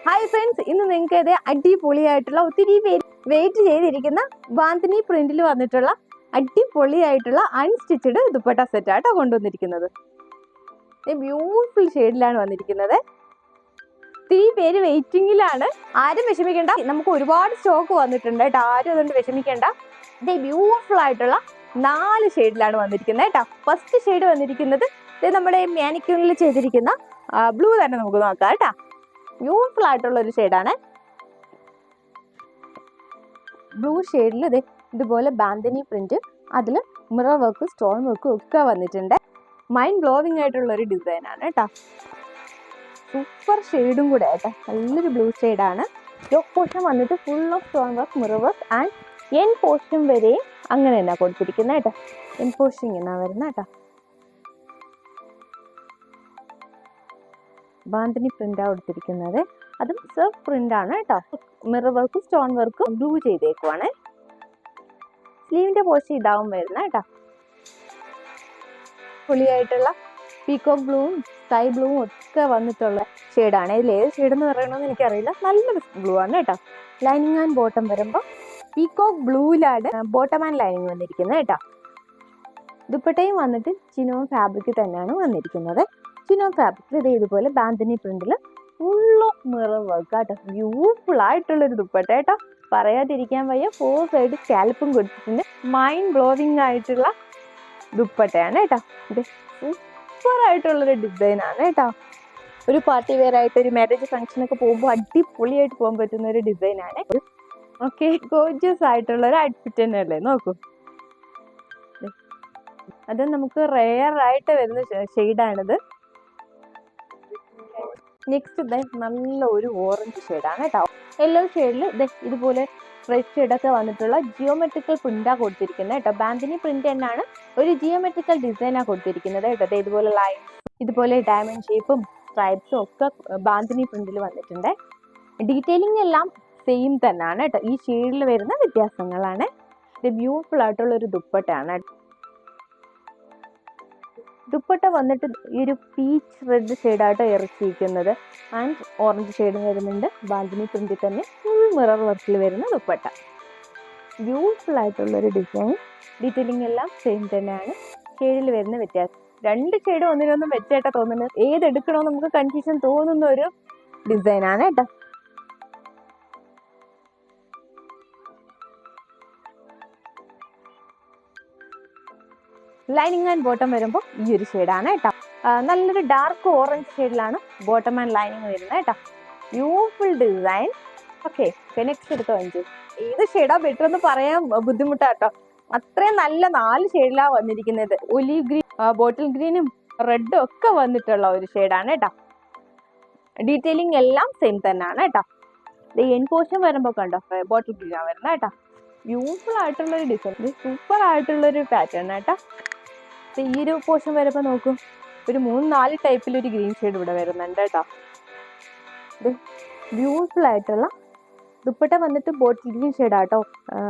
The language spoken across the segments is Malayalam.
ഹായ് ഫ്രണ്ട്സ്, ഇന്ന് നിങ്ങൾക്ക് ഇത് അടിപൊളിയായിട്ടുള്ള ഒത്തിരി പേര് വെയിറ്റ് ചെയ്തിരിക്കുന്ന ബാന്തിനി പ്രിന്റിൽ വന്നിട്ടുള്ള അടിപൊളിയായിട്ടുള്ള അൺസ്റ്റിച്ചഡ് ദുപ്പട്ട സെറ്റാട്ടോ കൊണ്ടുവന്നിരിക്കുന്നത്. ബ്യൂട്ടിഫുൾ ഷെയ്ഡിലാണ് വന്നിരിക്കുന്നത്. ഒത്തിരി പേര് വെയിറ്റിംഗിലാണ്. ആരും വിഷമിക്കേണ്ട, നമുക്ക് ഒരുപാട് സ്റ്റോക്ക് വന്നിട്ടുണ്ട് കേട്ടോ. ആരും അതുകൊണ്ട് വിഷമിക്കേണ്ട. ഇത് ബ്യൂട്ടിഫുൾ ആയിട്ടുള്ള 4 ഷെയ്ഡിലാണ് വന്നിരിക്കുന്നത് കേട്ടോ. ഫസ്റ്റ് ഷെയ്ഡ് വന്നിരിക്കുന്നത് ഇത് നമ്മുടെ മാനിക്യൂണിൽ ചെയ്തിരിക്കുന്ന ബ്ലൂ തന്നെ നമുക്ക് നോക്കാം കേട്ടോ. ബ്യൂട്ടിഫുൾ ആയിട്ടുള്ള ഒരു ഷെയ്ഡാണ്. ബ്ലൂ ഷെയ്ഡിൽ ഇതുപോലെ ബാന്തിനി പ്രിന്റ്, അതിൽ മിറർ വർക്ക്, സ്റ്റോൺ വർക്കും ഒക്കെ വന്നിട്ടുണ്ട്. മൈൻഡ് ബ്ലോവിംഗ് ആയിട്ടുള്ള ഒരു ഡിസൈൻ ആണ് കേട്ടോ. സൂപ്പർ ഷെയ്ഡും കൂടെ കേട്ടോ. നല്ലൊരു ബ്ലൂ ഷെയ്ഡാണ്. യോക്ക് പോർഷൻ വന്നിട്ട് full of stone work, mirror work and N portion വരെയും അങ്ങനെ തന്നെ കൊടുത്തിരിക്കുന്നത് കേട്ടോ. എൻ പോർഷൻ ഇങ്ങനെ വരുന്ന കേട്ടോ. ബാന്തിനി പ്രിന്റ് ആണ് കൊടുത്തിരിക്കുന്നത്. അതും സെർഫ് പ്രിന്റ് ആണ് കേട്ടോ. മിറർ വർക്കും സ്റ്റോൺ വർക്കും ബ്ലൂ ചെയ്തേക്കുവാണ്. സ്ലീവിന്റെ പോർഷൻ ഇതാവും വരുന്ന കേട്ടോ. പൊളിയായിട്ടുള്ള പീകോക്ക് ബ്ലൂവും സ്കൈ ബ്ലൂവും ഒക്കെ വന്നിട്ടുള്ള ഷെയ്ഡാണ്. ഇതിൽ ഏത് ഷെയ്ഡ് എന്ന് പറയണമെന്ന് എനിക്കറിയില്ല. നല്ലൊരു ബ്ലൂ ആണ് കേട്ടോ. ലൈനിങ് ആൻഡ് ബോട്ടം വരുമ്പോൾ പീകോക്ക് ബ്ലൂവിലാണ് ബോട്ടം ആൻഡ് ലൈനിങ് വന്നിരിക്കുന്നത് കേട്ടോ. ദുപ്പട്ടയും വന്നിട്ട് ചിനോൺ ഫാബ്രിക് തന്നെയാണ് വന്നിരിക്കുന്നത്. ചിനോൺ ഫാബ്രിക്കിൽ ഇതുപോലെ ബാന്തിനി പ്രിന്റിൽ ഫുൾ ഓഫ് മിറർ വർക്ക് കേട്ടോ. ബ്യൂട്ടിഫുൾ ആയിട്ടുള്ളൊരു ദുപ്പട്ട കേട്ടോ. പറയാതിരിക്കാൻ വയ്യ. 4 സൈഡ് സ്കാൽപ്പും കൊടുത്തിട്ടുണ്ട്. മൈൻഡ് ബ്ലോവിംഗ് ആയിട്ടുള്ള ദുപ്പട്ടയാണ് കേട്ടോ. ഇത് സൂപ്പർ ആയിട്ടുള്ളൊരു ഡിസൈനാണ് കേട്ടോ. ഒരു പാർട്ടി വെയർ ആയിട്ട് ഒരു മാരേജ് ഫംഗ്ഷനൊക്കെ പോകുമ്പോൾ അടിപൊളിയായിട്ട് പോകാൻ പറ്റുന്ന ഒരു ഡിസൈനാണ്. ഓക്കെ, ഗോർജിയസ് ആയിട്ടുള്ള ഒരു ഔട്ട്ഫിറ്റ് തന്നെയല്ലേ. നോക്കൂ, അത് നമുക്ക് റെയർ ആയിട്ട് വരുന്ന ഷെയ്ഡാണിത്. നെക്സ്റ്റ് നല്ല ഒരു ഓറഞ്ച് ഷെയ്ഡാണ് കേട്ടോ. യെല്ലോ ഷെയ്ഡിൽ ഇതുപോലെ റെഡ് ഷെയ്ഡൊക്കെ വന്നിട്ടുള്ള ജിയോമെട്രിക്കൽ പ്രിന്റാണ് കൊടുത്തിരിക്കുന്നത് കേട്ടോ. ബാന്തിനി പ്രിന്റ് തന്നെയാണ്, ഒരു ജിയോമെട്രിക്കൽ ഡിസൈനാണ് കൊടുത്തിരിക്കുന്നത് കേട്ടോ. ഇതുപോലെ ലൈൻ, ഇതുപോലെ ഡയമണ്ട് ഷേപ്പും സ്ട്രൈപ്സും ഒക്കെ ബാന്തിനി പ്രിന്റിൽ വന്നിട്ടുണ്ട്. ഡീറ്റെയിലിംഗ് എല്ലാം സെയിം തന്നെയാണ് കേട്ടോ. ഈ ഷെയ്ഡിൽ വരുന്ന വ്യത്യാസങ്ങളാണ്. ഇത് ബ്യൂട്ടിഫുൾ ആയിട്ടുള്ള ഒരു ദുപ്പട്ടയാണ്. ദുപ്പട്ട വന്നിട്ട് ഈ ഒരു പീച്ച് റെഡ് ഷെയ്ഡായിട്ട് ഇറക്കിയിരിക്കുന്നത്. ആൻഡ് ഓറഞ്ച് ഷെയ്ഡ് വരുന്നുണ്ട്. ബാന്തിനി പ്രിന്റിൽ തന്നെ ഫുൾ മിറർ വർക്കിൽ വരുന്ന ദുപ്പട്ട. ബ്യൂട്ടിഫുൾ ആയിട്ടുള്ളൊരു ഡിസൈൻ. ഡീറ്റെയിലിംഗ് എല്ലാം സെയിം തന്നെയാണ്. ഷെയ്ഡിൽ വരുന്ന വ്യത്യാസം. 2 ഷെയ്ഡ് ഒന്നിനൊന്നും വെച്ചായിട്ടാ തോന്നുന്നത്. ഏതെടുക്കണമെന്ന് നമുക്ക് കൺഫ്യൂഷൻ തോന്നുന്ന ഒരു ഡിസൈനാണ് കേട്ടോ. ലൈനിങ് ആൻഡ് ബോട്ടം വരുമ്പോൾ ഈ ഒരു ഷെയ്ഡാണ് കേട്ടോ. നല്ലൊരു ഡാർക്ക് ഓറഞ്ച് ഷെയ്ഡിലാണ് ബോട്ടം ആൻഡ് ലൈനിങ് വരുന്നത് കേട്ടോ. Beautiful design. ഓക്കെ, നെക്സ്റ്റ് എടുത്തോ. ഏത് ഷെയ്ഡാ ബെറ്റർ എന്ന് പറയാൻ ബുദ്ധിമുട്ടാട്ടോ. അത്രയും നല്ല 4 ഷെയ്ഡിലാണ് വന്നിരിക്കുന്നത്. ഒലീവ് ഗ്രീൻ, ബോട്ടിൽ ഗ്രീനും റെഡും ഒക്കെ വന്നിട്ടുള്ള ഒരു ഷെയ്ഡാണ് കേട്ടോ. ഡീറ്റെയിലിംഗ് എല്ലാം സെയിം തന്നെയാണ് കേട്ടോ. എൻ പോർഷൻ വരുമ്പോൾ കണ്ടോ, ബോട്ടിൽ ഗ്രീനാണ് വരുന്നത് കേട്ടോ. ബ്യൂട്ടിഫുൾ ആയിട്ടുള്ളൊരു ഡിസൈൻ. സൂപ്പർ ആയിട്ടുള്ളൊരു പാറ്റേൺ കേട്ടോ. ഈ ഒരു പോർഷൻ വരുമ്പോൾ നോക്കൂ, ഒരു 3-4 ടൈപ്പിലൊരു ഗ്രീൻ ഷെയ്ഡ് ഇവിടെ വരുന്നുണ്ട് കേട്ടോ. ഇത് ബ്യൂട്ടിഫുൾ ആയിട്ടുള്ള ദുപ്പട്ട വന്നിട്ട് ബോട്ടിൽ ഗ്രീൻ ഷെയ്ഡാട്ടോ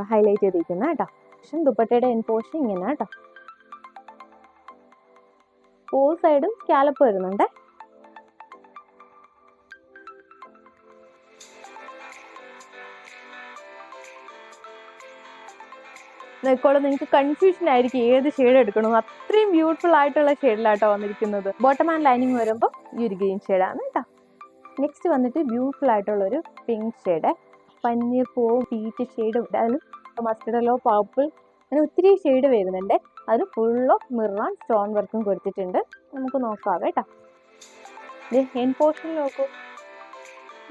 ഹൈലൈറ്റ് ചെയ്തിരിക്കുന്നത് കേട്ടോ. പക്ഷെ ദുപ്പട്ടയുടെ എൻ പോർഷൻ ഇങ്ങനെ കേട്ടോ. 4 സൈഡും സ്കാലപ്പ് വരുന്നുണ്ട്. നോക്കോളൂ, നിങ്ങൾക്ക് കൺഫ്യൂഷൻ ആയിരിക്കും ഏത് ഷെയ്ഡ് എടുക്കണം. അത്രയും ബ്യൂട്ടിഫുൾ ആയിട്ടുള്ള ഷെയ്ഡിലാട്ടോ വന്നിരിക്കുന്നത്. ബോട്ടം ആൻഡ് ലൈനിങ് വരുമ്പോൾ ഈ ഒരു ഗ്രീൻ ഷെയ്ഡാണ് കേട്ടോ. നെക്സ്റ്റ് വന്നിട്ട് ബ്യൂട്ടിഫുൾ ആയിട്ടുള്ളൊരു പിങ്ക് ഷെയ്ഡ്. പന്നീർ പൂവും പീച്ച് ഷെയ്ഡും, അതിലും മസ്റ്റർഡ് യെല്ലോ, പർപ്പിൾ, അങ്ങനെ ഒത്തിരി ഷെയ്ഡ് വരുന്നുണ്ട്. അതിന് full of mirror and stone വർക്കും കൊടുത്തിട്ടുണ്ട്. നമുക്ക് നോക്കാം കേട്ടോ. എൻ പോർഷൻ നോക്കൂ,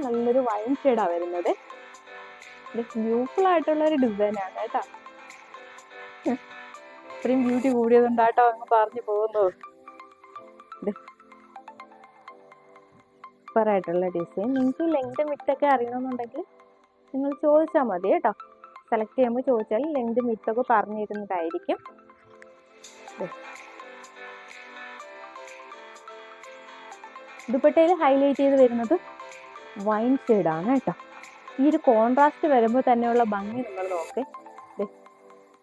നല്ലൊരു വൈൻ ഷെയ്ഡാണ് വരുന്നത്. ബ്യൂട്ടിഫുൾ ആയിട്ടുള്ളൊരു ഡിസൈനാണ് കേട്ടോ. ഇത്രയും ബ്യൂട്ടി കൂടിയതുണ്ടാട്ടോ അങ്ങ് പറഞ്ഞു പോകുന്നു. സൂപ്പറായിട്ടുള്ള ഡിസൈൻ. നിങ്ങൾക്ക് ലെങ്ത് മിത്തൊക്കെ അറിയണമെന്നുണ്ടെങ്കിൽ നിങ്ങൾ ചോദിച്ചാൽ മതി കേട്ടോ. സെലക്ട് ചെയ്യുമ്പോൾ ചോദിച്ചാൽ ലെങ്ത് മിത്തൊക്കെ പറഞ്ഞു തരുന്നതായിരിക്കും. ദുപ്പട്ടയിൽ ഹൈലൈറ്റ് ചെയ്ത് വരുന്നത് വൈൻ ഷെയ്ഡാണ് കേട്ടോ. ഈ ഒരു കോൺട്രാസ്റ്റ് വരുമ്പോൾ തന്നെയുള്ള ഭംഗി നിങ്ങൾ നോക്കേ.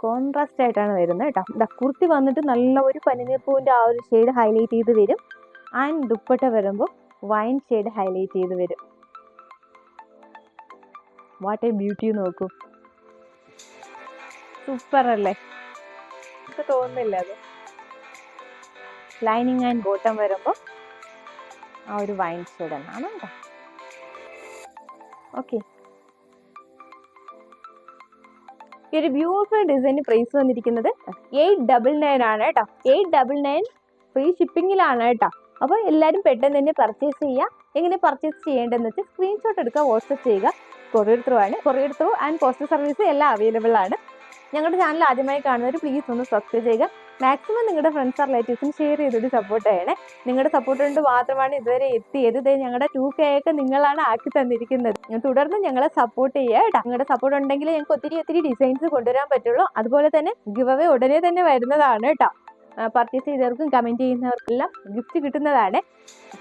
കോൺട്രാസ്റ്റ് ആയിട്ടാണ് വരുന്നത് കേട്ടോ. കുർത്തി വന്നിട്ട് നല്ല ഒരു പനിനീർ പൂവിൻ്റെ ആ ഒരു ഷെയ്ഡ് ഹൈലൈറ്റ് ചെയ്ത് വരും. ആൻഡ് ദുപ്പട്ട വരുമ്പോൾ വൈൻ ഷെയ്ഡ് ഹൈലൈറ്റ് ചെയ്ത് വരും. വാട്ട് എ ബ്യൂട്ടി നോക്കൂ, സൂപ്പർ അല്ലേ? എനിക്ക് തോന്നുന്നില്ല അത്. ലൈനിങ് ആൻഡ് ബോട്ടം വരുമ്പോൾ ആ ഒരു വൈൻ ഷെയ്ഡ് എന്നാണ് കേട്ടോ. ഓക്കെ, ഈ ഒരു ബ്യൂട്ടിഫുൾ ഡിസൈൻ പ്രൈസ് വന്നിരിക്കുന്നത് 899 ആണ് കേട്ടോ. 899 ഫ്രീ ഷിപ്പിങ്ങിലാണ് കേട്ടോ. അപ്പോൾ എല്ലാവരും പെട്ടെന്ന് തന്നെ പർച്ചേസ് ചെയ്യുക. എങ്ങനെ പർച്ചേസ് ചെയ്യേണ്ടതെന്ന് വെച്ചാൽ സ്ക്രീൻഷോട്ട് എടുക്കുക, വാട്സപ്പ് ചെയ്യുക. Courier through and postal service എല്ലാം അവൈലബിൾ ആണ്. ഞങ്ങളുടെ ചാനൽ ആദ്യമായി കാണുന്നവർ പ്ലീസ് ഒന്ന് സബ്സ്ക്രൈബ് ചെയ്യുക. മാക്സിമം നിങ്ങളുടെ ഫ്രണ്ട്സ് ആർ റിലേറ്റീവ്സിന് ഷെയർ ചെയ്തിട്ട് സപ്പോർട്ട് ചെയ്യണേ. നിങ്ങളുടെ സപ്പോർട്ട് കൊണ്ട് മാത്രമാണ് ഇതുവരെ എത്തിയത്. ഞങ്ങളുടെ 2K ഒക്കെ നിങ്ങളാണ് ആക്കി തന്നിരിക്കുന്നത്. തുടർന്ന് ഞങ്ങളെ സപ്പോർട്ട് ചെയ്യുക കേട്ടോ. നിങ്ങളുടെ സപ്പോർട്ട് ഉണ്ടെങ്കിൽ ഞങ്ങൾക്ക് ഒത്തിരി ഡിസൈൻസ് കൊണ്ടുവരാൻ പറ്റുള്ളൂ. അതുപോലെ തന്നെ ഗിവ് അവേ ഉടനെ തന്നെ വരുന്നതാണ് കേട്ടോ. പർച്ചേസ് ചെയ്തവർക്കും കമൻറ്റ് ചെയ്യുന്നവർക്കെല്ലാം ഗിഫ്റ്റ് കിട്ടുന്നതാണ്.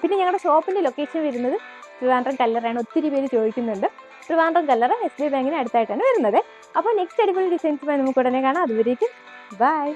പിന്നെ ഞങ്ങളുടെ ഷോപ്പിൻ്റെ ലൊക്കേഷൻ വരുന്നത് ട്രിവാൻഡ്രം കല്ലറയാണ്. ഒത്തിരി പേര് ചോദിക്കുന്നുണ്ട്. ട്രിവാൻഡ്രം കല്ലറ SBI ബാങ്കിന് അടുത്തായിട്ടാണ് വരുന്നത്. അപ്പോൾ നെക്സ്റ്റ് അടിപൊളി ഡിസൈൻസുമായി നമുക്ക് ഉടനെ കാണാം. അതുവരേക്കും ബൈ.